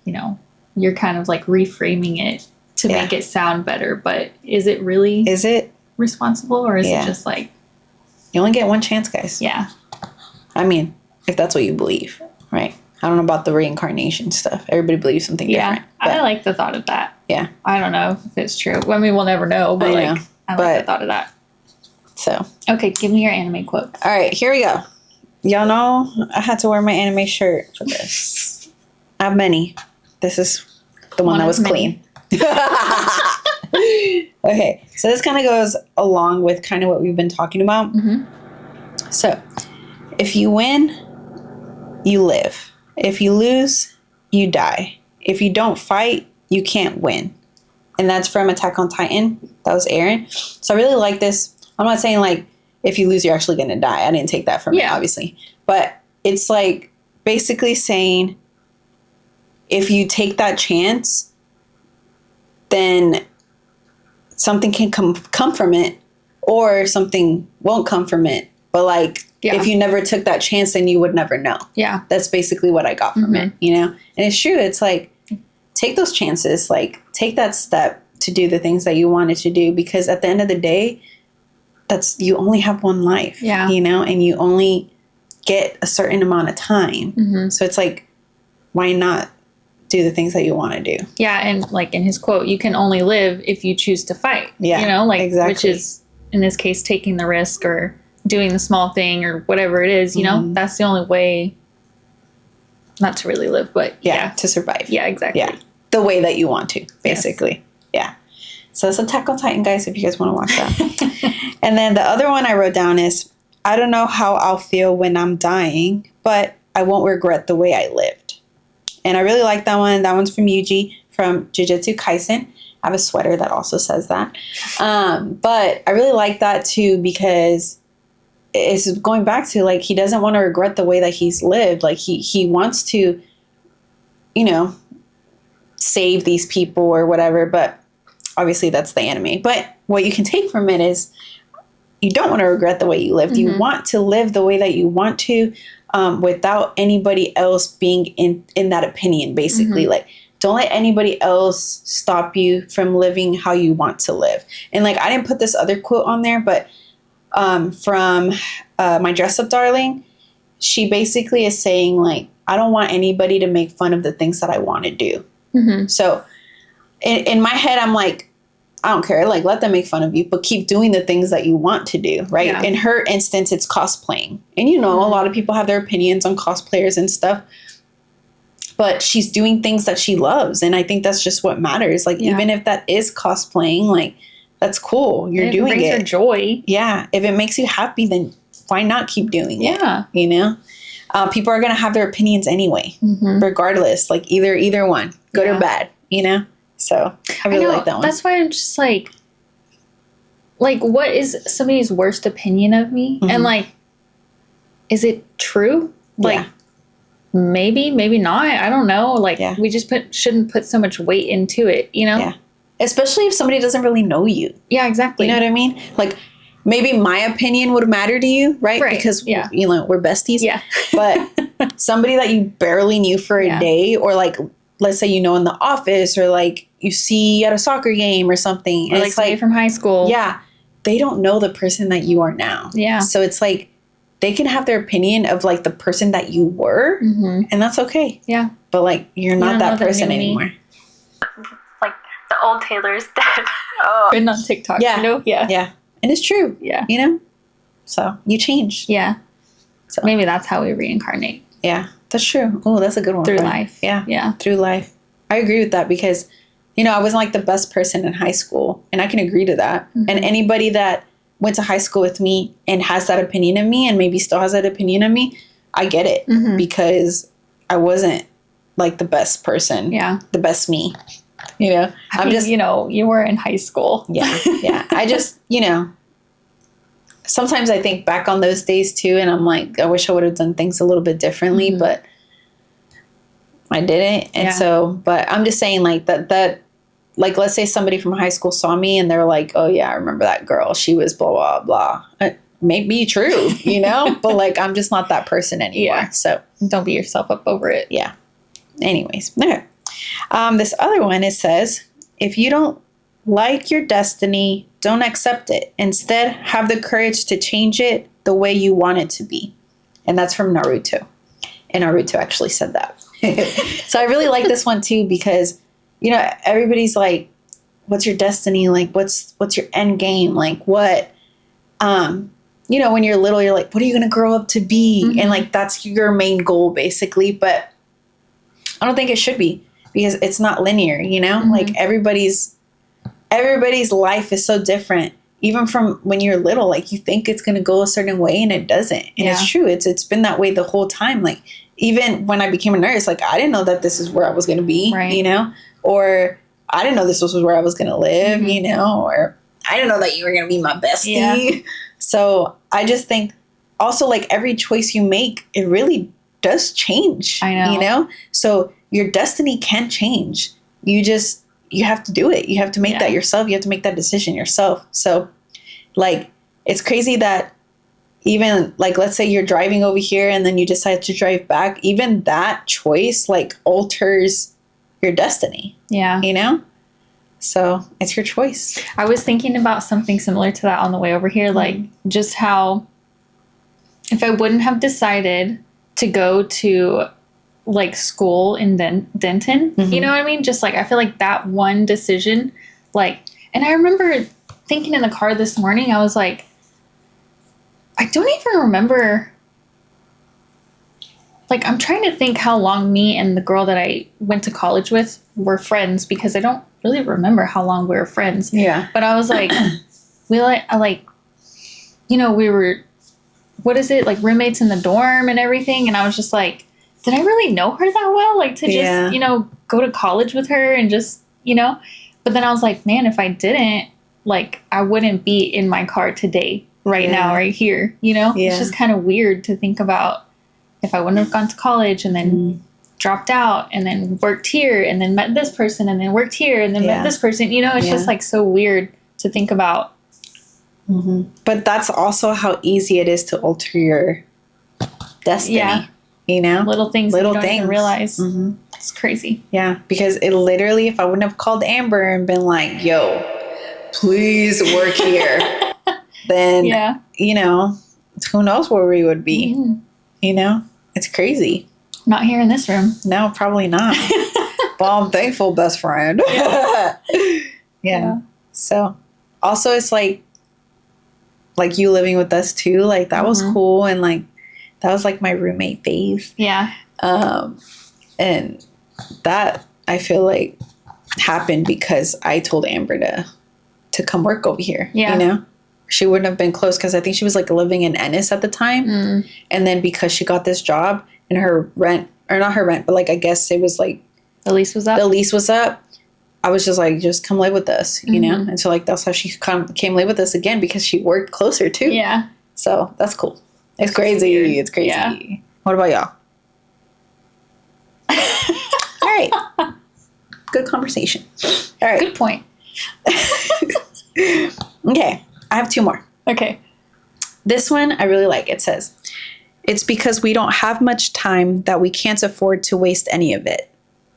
you know, you're kind of like reframing it to make it sound better. But is it really? Is it responsible or is it just like? You only get one chance, guys. Yeah. I mean, if that's what you believe, right? I don't know about the reincarnation stuff. Everybody believes something different. But I like the thought of that. Yeah. I don't know if it's true. I mean, we'll never know. But I like the thought of that. So. Okay, give me your anime quotes. All right, here we go. Y'all know I had to wear my anime shirt for this. I have many. This is the one that was clean. Okay, so this kind of goes along with kind of what we've been talking about. So, if you win, you live. If you lose, you die. If you don't fight, you can't win. And that's from Attack on Titan. That was Aaron. So I really like this. I'm not saying like, if you lose, you're actually going to die. I didn't take that from it, obviously. But it's like basically saying, if you take that chance, then something can come from it, or something won't come from it. But like, if you never took that chance, then you would never know. Yeah. That's basically what I got from it, you know? And it's true. It's like, take those chances, like take that step to do the things that you wanted to do, because at the end of the day, you only have one life, you know, and you only get a certain amount of time. So it's like, why not do the things that you want to do? Yeah. And like in his quote, you can only live if you choose to fight, you know, like, which is in this case, taking the risk or doing the small thing or whatever it is, you know, that's the only way not to really live, but to survive. Yeah, exactly. Yeah. The way that you want to, basically. Yeah. So it's Attack on Titan, guys, if you guys want to watch that. And then the other one I wrote down is, I don't know how I'll feel when I'm dying, but I won't regret the way I lived. And I really like that one. That one's from Yuji from Jujutsu Kaisen. I have a sweater that also says that. But I really like that too, because it's going back to like, he doesn't want to regret the way that he's lived. Like he wants to, you know, save these people or whatever, but obviously that's the anime. But what you can take from it is, you don't want to regret the way you lived. You want to live the way that you want to, without anybody else being in that opinion, basically. Like, don't let anybody else stop you from living how you want to live. And like, I didn't put this other quote on there, but from My Dress Up Darling, she basically is saying like, I don't want anybody to make fun of the things that I want to do. So in my head, I'm like, I don't care. Like, let them make fun of you, but keep doing the things that you want to do, right? Yeah. In her instance, it's cosplaying. And, you know, a lot of people have their opinions on cosplayers and stuff. But she's doing things that she loves. And I think that's just what matters. Like, even if that is cosplaying, like, that's cool. You're doing it. It brings her joy. Yeah. If it makes you happy, then why not keep doing it? Yeah. You know? People are going to have their opinions anyway, regardless. Like, either one, good or bad, you know? So I really like that one. That's why I'm just like, what is somebody's worst opinion of me? And like, is it true? Like, maybe not. I don't know. Like, we just shouldn't put so much weight into it, you know? Yeah. Especially if somebody doesn't really know you. Yeah, exactly. You know what I mean? Like, maybe my opinion would matter to you, right? Because, you know, we're besties. Yeah. But somebody that you barely knew for a day, or like, let's say, you know, in the office, or like you see at a soccer game or something. Or like somebody from high school. Yeah. They don't know the person that you are now. Yeah. So it's like, they can have their opinion of like the person that you were, and that's okay. Yeah. But like, you're not that person anymore. Like, the old Taylor's dead. Oh. Been on TikTok, you know? Yeah. Yeah. And it's true. Yeah. You know? So, you change. Yeah. So maybe that's how we reincarnate. Yeah. That's true. Oh, that's a good one. Through life. Yeah. Yeah. Through life. I agree with that because, you know, I wasn't like the best person in high school. And I can agree to that. And anybody that went to high school with me and has that opinion of me and maybe still has that opinion of me, I get it. Because I wasn't like the best person. Yeah. The best me. You know? I mean, just, you know, you were in high school. Yeah. Yeah. I just, you know, sometimes I think back on those days too, and I'm like, I wish I would have done things a little bit differently, but I didn't. And so, but I'm just saying like that, like, let's say somebody from high school saw me and they're like, oh yeah, I remember that girl. She was blah, blah, blah. It may be true, you know, but like, I'm just not that person anymore. Yeah. So don't beat yourself up over it. Yeah. Anyways. Okay. This other one, it says, if you don't like your destiny, don't accept it. Instead, have the courage to change it the way you want it to be. And that's from Naruto. And Naruto actually said that. So I really like this one too, because, you know, everybody's like, what's your destiny? Like, what's your end game? Like, what, you know, when you're little, you're like, what are you going to grow up to be? And like, that's your main goal basically. But I don't think it should be, because it's not linear, you know, like everybody's life is so different. Even from when you're little, like you think it's going to go a certain way and it doesn't. And it's true. It's been that way the whole time. Like, even when I became a nurse, like I didn't know that this is where I was going to be, you know, or I didn't know this was where I was going to live, you know, or I didn't know that you were going to be my bestie. Yeah. So I just think also, like, every choice you make, it really does change. I know. You know? So your destiny can change. You have to do it. You have to make that yourself. You have to make that decision yourself. So, like, it's crazy that even, like, let's say you're driving over here and then you decide to drive back. Even that choice, like, alters your destiny. Yeah. You know? So it's your choice. I was thinking about something similar to that on the way over here. Like, just how if I wouldn't have decided to go to, like, school in Denton, you know what I mean? Just, like, I feel like that one decision, like, and I remember thinking in the car this morning, I was like, I don't even remember, like, I'm trying to think how long me and the girl that I went to college with were friends, because I don't really remember how long we were friends. Yeah. But I was like, we were, what is it, like, roommates in the dorm and everything. And I was just like, did I really know her that well? Like, to just, you know, go to college with her and just, you know. But then I was like, man, if I didn't, like, I wouldn't be in my car today, right now, right here, you know. It's just kind of weird to think about if I wouldn't have gone to college and then dropped out and then worked here and then met this person and then worked here and then met this person, you know. It's just, like, so weird to think about. But that's also how easy it is to alter your destiny, you know? Little things you don't even realize. It's crazy. Yeah, because it literally, if I wouldn't have called Amber and been like, yo, please work here, then, you know, who knows where we would be, you know? It's crazy. Not here in this room. No, probably not. But I'm thankful, best friend. Yeah. So, also, it's like you living with us too, like, that was cool. And, like, that was, like, my roommate phase. Yeah. And that, I feel like, happened because I told Amber to come work over here. Yeah. You know? She wouldn't have been close because I think she was, like, living in Ennis at the time. And then because she got this job and her rent, or not her rent, but, like, I guess it was, like, the lease was up. I was just like, just come live with us, you know? And so, like, that's how she came live with us again, because she worked closer too. Yeah. So that's cool. It's crazy. It's crazy. Yeah. What about y'all? All right. Good conversation. All right. Good point. Okay. I have 2 more. Okay. This one I really like. It says, it's because we don't have much time that we can't afford to waste any of it.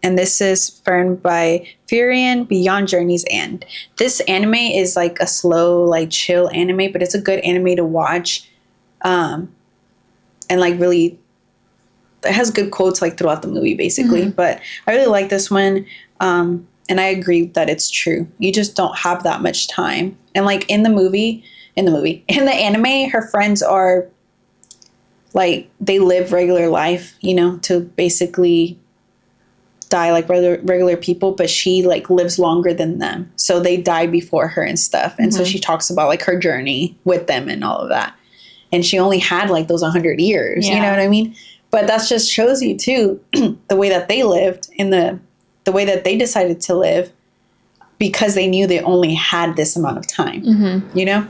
And this is Fern by Furian Beyond Journey's End. This anime is like a slow, like chill anime, but it's a good anime to watch. And like really, it has good quotes like throughout the movie basically. Mm-hmm. But I really like this one. And I agree that it's true. You just don't have that much time. And like in the anime, her friends are like, they live regular life, you know, to basically die like regular people, but she like lives longer than them. So they die before her and stuff. And so she talks about like her journey with them and all of that. And she only had like those 100 years, you know what I mean? But that just shows you too, the way that they lived and the way that they decided to live because they knew they only had this amount of time, you know?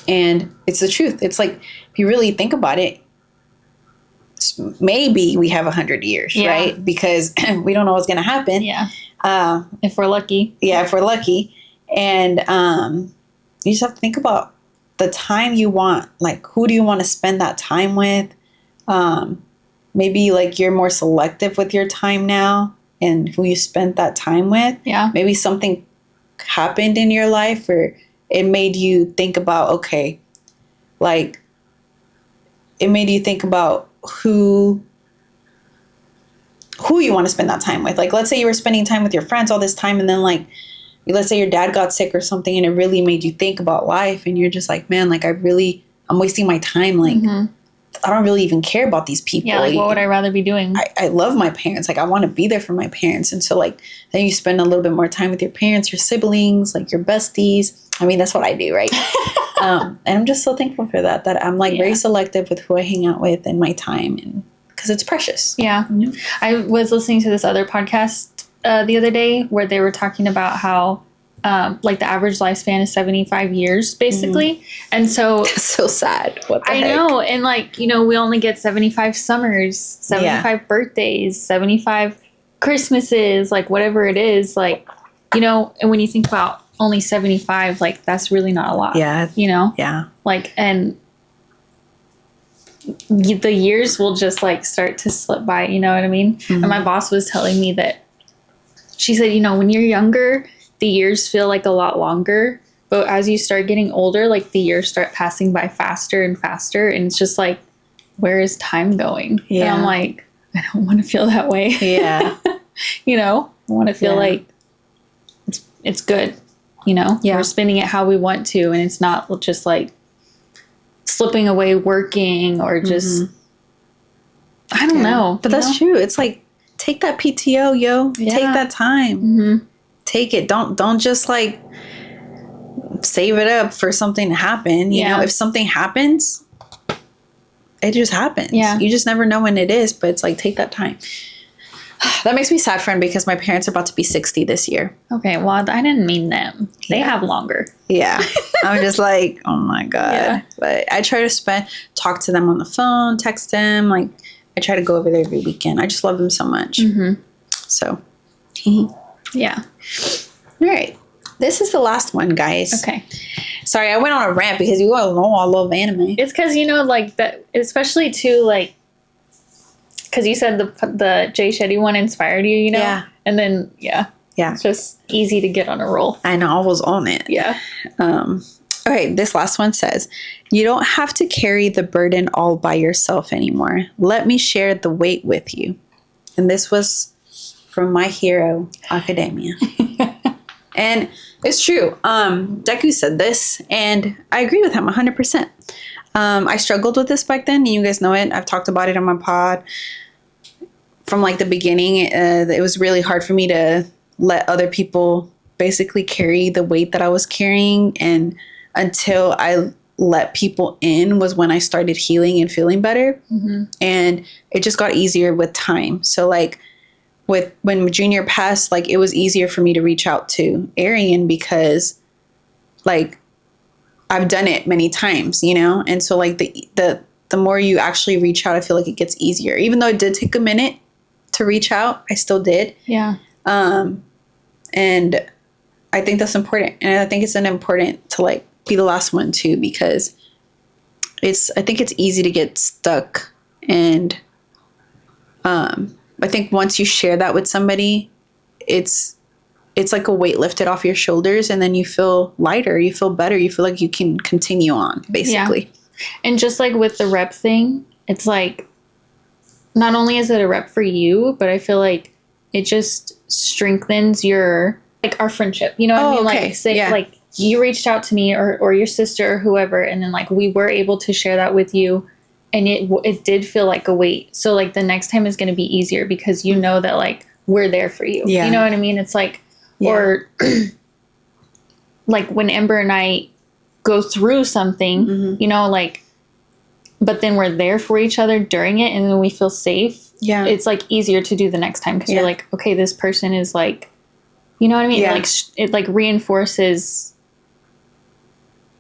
And it's the truth. It's like, if you really think about it, maybe we have 100 years, right? Because we don't know what's going to happen. Yeah. If we're lucky. Yeah, if we're lucky. And you just have to think about the time you want. Like, who do you want to spend that time with? Maybe like you're more selective with your time now and who you spent that time with. Yeah. Maybe something happened in your life or it made you think about, okay, like it made you think about who you want to spend that time with. Like, let's say you were spending time with your friends all this time and then like, let's say your dad got sick or something and it really made you think about life and you're just like, man, like I'm wasting my time. Like, I don't really even care about these people. Yeah, like what would I rather be doing? I love my parents. Like I want to be there for my parents. And so like, then you spend a little bit more time with your parents, your siblings, like your besties. I mean, that's what I do, right? And I'm just so thankful for that I'm like very selective with who I hang out with and my time and because it's precious. Yeah. Mm-hmm. I was listening to this other podcast the other day where they were talking about how like the average lifespan is 75 years basically. And so that's so sad. What the heck? I know. And like, you know, we only get 75 summers, 75 birthdays, 75 Christmases, like whatever it is, like, you know, and when you think about only 75, like that's really not a lot. Yeah. You know? Yeah. Like, and the years will just like start to slip by, you know what I mean? And my boss was telling me that she said, you know, when you're younger, the years feel like a lot longer, but as you start getting older, like the years start passing by faster and faster. And it's just like, where is time going? Yeah. And I'm like, I don't want to feel that way. Yeah. You know, I want to feel like it's good. You know, we're spending it how we want to. And it's not just like slipping away working or just, I don't know. But that's true. It's like, take that PTO, yo. Yeah. Take that time. Take it. Don't just like save it up for something to happen. You know, if something happens, it just happens. Yeah. You just never know when it is, but it's like, take that time. That makes me sad, friend, because my parents are about to be 60 this year. Okay, well, I didn't mean them. They have longer. Yeah. I'm just like, oh my God. Yeah. But I try to talk to them on the phone, text them. Like, I try to go over there every weekend. I just love them so much. So, yeah. All right. This is the last one, guys. Okay. Sorry, I went on a rant because you all know I love anime. It's because, you know, like, that, especially too, like, because you said the Jay Shetty one inspired you, you know? Yeah. And then, it's just easy to get on a roll. I know, I was on it. Yeah. Okay, this last one says, you don't have to carry the burden all by yourself anymore. Let me share the weight with you. And this was from My Hero Academia. And it's true. Deku said this, and I agree with him 100%. I struggled with this back then, and you guys know it. I've talked about it on my pod. From like the beginning, it was really hard for me to let other people basically carry the weight that I was carrying. And until I let people in was when I started healing and feeling better. And it just got easier with time. So like when Junior passed, like it was easier for me to reach out to Arian because like I've done it many times, you know? And so like the more you actually reach out, I feel like it gets easier. Even though it did take a minute, to reach out, I still did. Yeah. And I think that's important. And I think it's important to like be the last one too, because I think it's easy to get stuck. And I think once you share that with somebody, it's like a weight lifted off your shoulders, and then you feel lighter, you feel better, you feel like you can continue on, basically. Yeah. And just like with the rep thing, it's like, not only is it a rep for you, but I feel like it just strengthens our friendship. You know what I mean? Okay. Like, say, like, you reached out to me or your sister or whoever, and then like we were able to share that with you, and it did feel like a weight. So like the next time is going to be easier because you know that like we're there for you. Yeah. You know what I mean? It's like, or like when Amber and I go through something, you know, like, but then we're there for each other during it, and then we feel safe. Yeah. It's like easier to do the next time because you're like, okay, this person is like, you know what I mean? Yeah. Like it like reinforces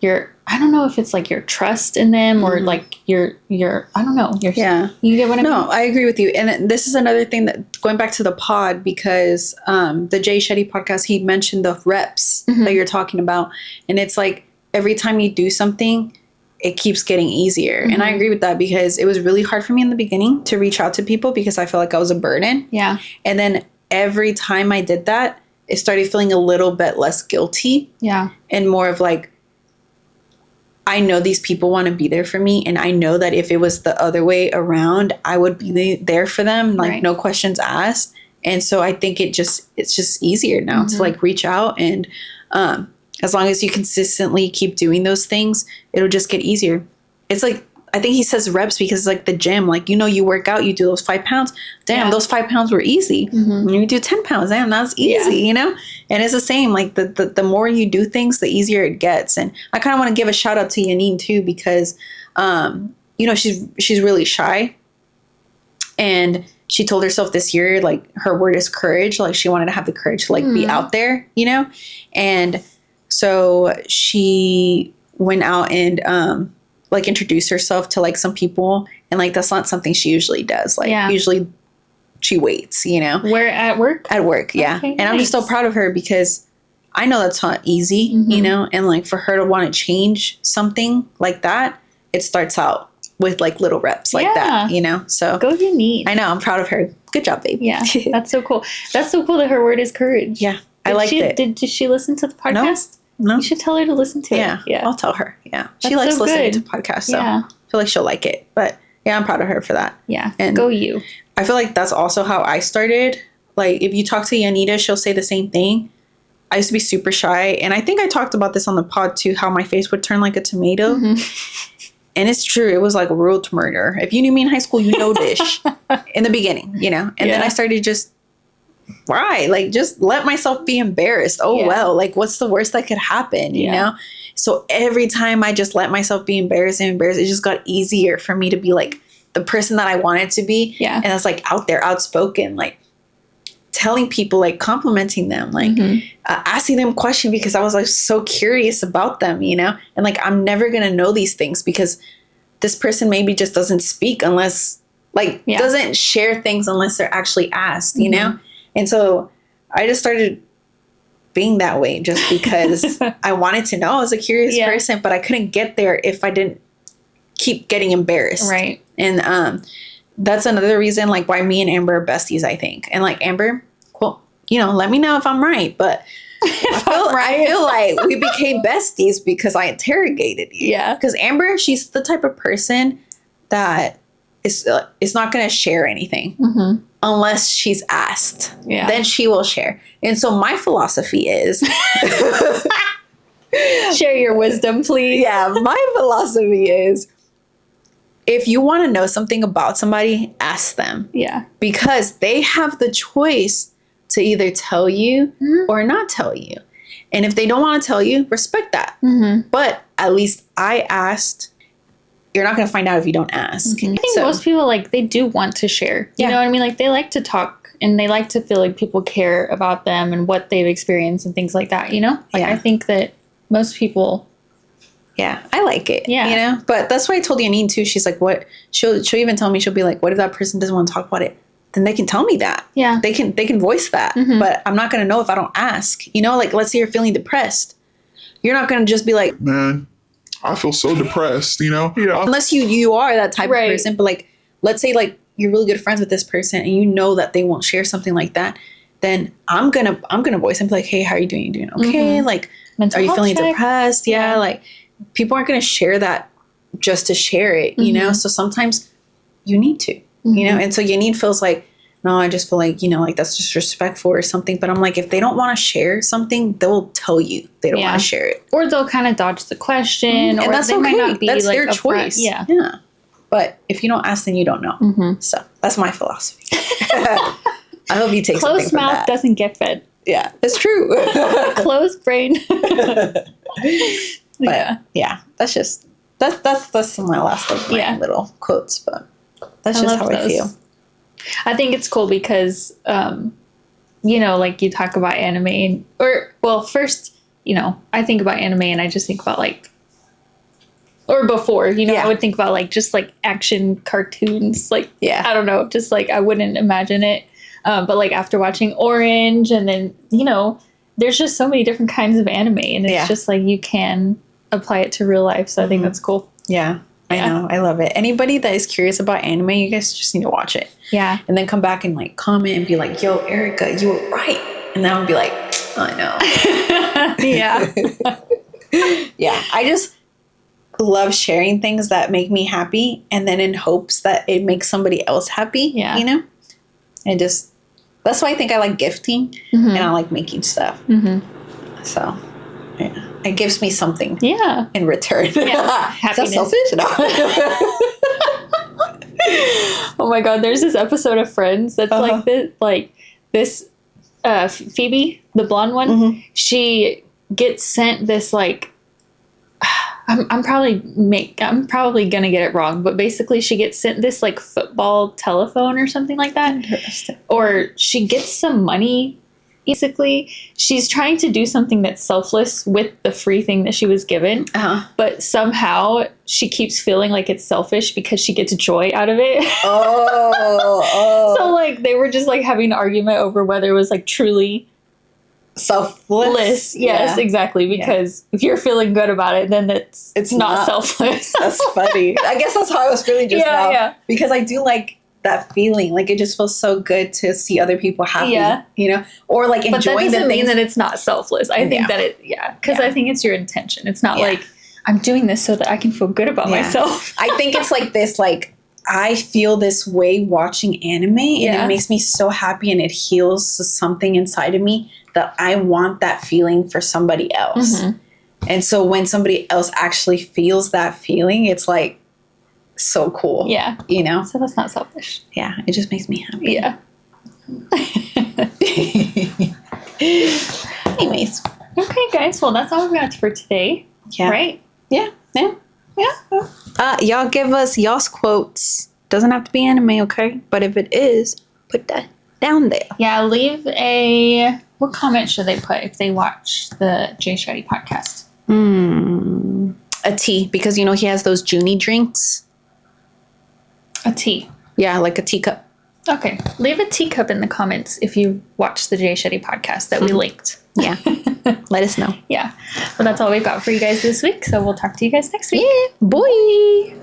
I don't know if it's like your trust in them or like your I don't know. You get what I mean? No, I agree with you. And this is another thing that going back to the pod, because the Jay Shetty Podcast, he mentioned the reps that you're talking about. And it's like every time you do something, it keeps getting easier. And I agree with that because it was really hard for me in the beginning to reach out to people because I felt like I was a burden. Yeah. And then every time I did that, it started feeling a little bit less guilty. Yeah. And more of like, I know these people want to be there for me. And I know that if it was the other way around, I would be there for them. Like no questions asked. And so I think it's just easier now to like reach out. And as long as you consistently keep doing those things, it'll just get easier. It's like, I think he says reps because it's like the gym. Like, you know, you work out, you do those 5 pounds. Damn, those 5 pounds were easy. When you do 10 pounds, damn, that's easy, you know? And it's the same. Like, the more you do things, the easier it gets. And I kind of want to give a shout out to Yanine, too, because, you know, she's really shy. And she told herself this year, like, her word is courage. Like, she wanted to have the courage to, like, be out there, you know? And so she went out and, like introduce herself to like some people, and like that's not something she usually does. Like usually she waits, you know. Where at work? At work, yeah. Okay, and I'm just so proud of her because I know that's not easy, you know. And like for her to want to change something like that, it starts out with like little reps like that, you know. So go Yanine. I know, I'm proud of her. Good job, babe. Yeah, that's so cool. That's so cool that her word is courage. Yeah, I liked it. Did she listen to the podcast? No. You should tell her to listen to it. Yeah, I'll tell her. Yeah. She likes listening to podcasts, so I feel like she'll like it. But yeah, I'm proud of her for that. Yeah, and go you. I feel like that's also how I started. Like, if you talk to Yanita, she'll say the same thing. I used to be super shy. And I think I talked about this on the pod, too, how my face would turn like a tomato. And it's true. It was like a real murder. If you knew me in high school, you know this. In the beginning, you know. And then I started just... Why? Like, just let myself be embarrassed. Oh, well, like, what's the worst that could happen, you know? So every time I just let myself be embarrassed, it just got easier for me to be, like, the person that I wanted to be. Yeah. And I was, like, out there, outspoken, like, telling people, like, complimenting them, like, asking them questions because I was, like, so curious about them, you know? And, like, I'm never going to know these things because this person maybe just doesn't speak unless, like, doesn't share things unless they're actually asked, you know? And so I just started being that way just because I wanted to know. I was a curious person, but I couldn't get there if I didn't keep getting embarrassed. Right. And that's another reason, like, why me and Amber are besties, I think. And, like, Amber, well, you know, let me know if I'm right. But I feel like we became besties because I interrogated you. Yeah. Because Amber, she's the type of person that is not going to share anything. Unless she's asked. Yeah. Then she will share. And so my philosophy is... Share your wisdom, please. Yeah, my philosophy is... If you want to know something about somebody, ask them. Yeah. Because they have the choice to either tell you or not tell you. And if they don't want to tell you, respect that. But at least I asked... You're not going to find out if you don't ask. I think most people, like, they do want to share. You know what I mean? Like, they like to talk and they like to feel like people care about them and what they've experienced and things like that, you know? Like, I think that most people... Yeah, I like it. Yeah. You know? But that's why I told Yanine, too. She's like, what? She'll even tell me, she'll be like, what if that person doesn't want to talk about it? then they can tell me that. Yeah. They can voice that. Mm-hmm. But I'm not going to know if I don't ask. You know, like, let's say you're feeling depressed. You're not going to just be like, man, I feel so depressed, you know? Yeah. Unless you are that type of person. But like, let's say like you're really good friends with this person and you know that they won't share something like that. Then I'm gonna voice and be like, hey, how are you doing? You doing okay? Mm-hmm. Like, mental are you feeling depressed? Yeah. Like, people aren't gonna share that just to share it, you know? So sometimes you need to, you know? And so you need feels like, no, I just feel like, you know, like that's disrespectful or something. But I'm like, if they don't want to share something, they'll tell you they don't want to share it. Or they'll kind of dodge the question. Or that's they might not be that's like their choice. Yeah. Yeah. But if you don't ask, then you don't know. So that's my philosophy. I hope you take something from that. Closed mouth doesn't get fed. Yeah, it's true. Closed brain. But that's my last of my little quotes. But that's just how I feel. I think it's cool because, you know, like you talk about anime first, you know, I think about anime and I just think about like, or before, you know, I would think about like just like action cartoons, like, I don't know, just like I wouldn't imagine it. But like after watching Orange and then, you know, there's just so many different kinds of anime and it's just like you can apply it to real life. So I think that's cool. Yeah, I know. I love it. Anybody that is curious about anime, you guys just need to watch it. Yeah. And then come back and like comment and be like, yo, Erica, you were right. And then I'll be like, I know. Yeah. Yeah. I just love sharing things that make me happy and then in hopes that it makes somebody else happy. Yeah. You know? And just, that's why I think I like gifting and I like making stuff. So, yeah. It gives me something in return. Yeah. Is that selfish? No. Oh my God. There's this episode of Friends that's like this, Phoebe, the blonde one, she gets sent this like, I'm probably gonna get it wrong, but basically she gets sent this like football telephone or something like that. Interesting. Or she gets some money. Basically, she's trying to do something that's selfless with the free thing that she was given, but somehow she keeps feeling like it's selfish because she gets joy out of it. So like they were just like having an argument over whether it was like truly selfless. Yes, exactly. Because if you're feeling good about it, then it's not selfless. That's funny. I guess that's how I was feeling just now. Yeah. Because I do like that feeling. Like it just feels so good to see other people happy. Yeah. You know? Or like enjoying the things. But that doesn't mean that it's not selfless. I think that because I think it's your intention. It's not like I'm doing this so that I can feel good about myself. I think it's like this, like I feel this way watching anime and it makes me so happy and it heals something inside of me that I want that feeling for somebody else. And so when somebody else actually feels that feeling, it's like so cool. Yeah. You know? So that's not selfish. Yeah. It just makes me happy. Yeah. Anyways. Okay, guys. Well, that's all we got for today. Yeah. Right? Yeah. Yeah. Yeah. Y'all give us y'all's quotes. Doesn't have to be anime, okay? But if it is, put that down there. Yeah, leave what comment should they put if they watch the Jay Shetty podcast? A tea, because you know he has those Junie drinks. A tea. Yeah, like a teacup. Okay. Leave a teacup in the comments if you watched the Jay Shetty podcast that we linked. Yeah. Let us know. Yeah. Well, that's all we've got for you guys this week. So we'll talk to you guys next week. Yeah. Boy.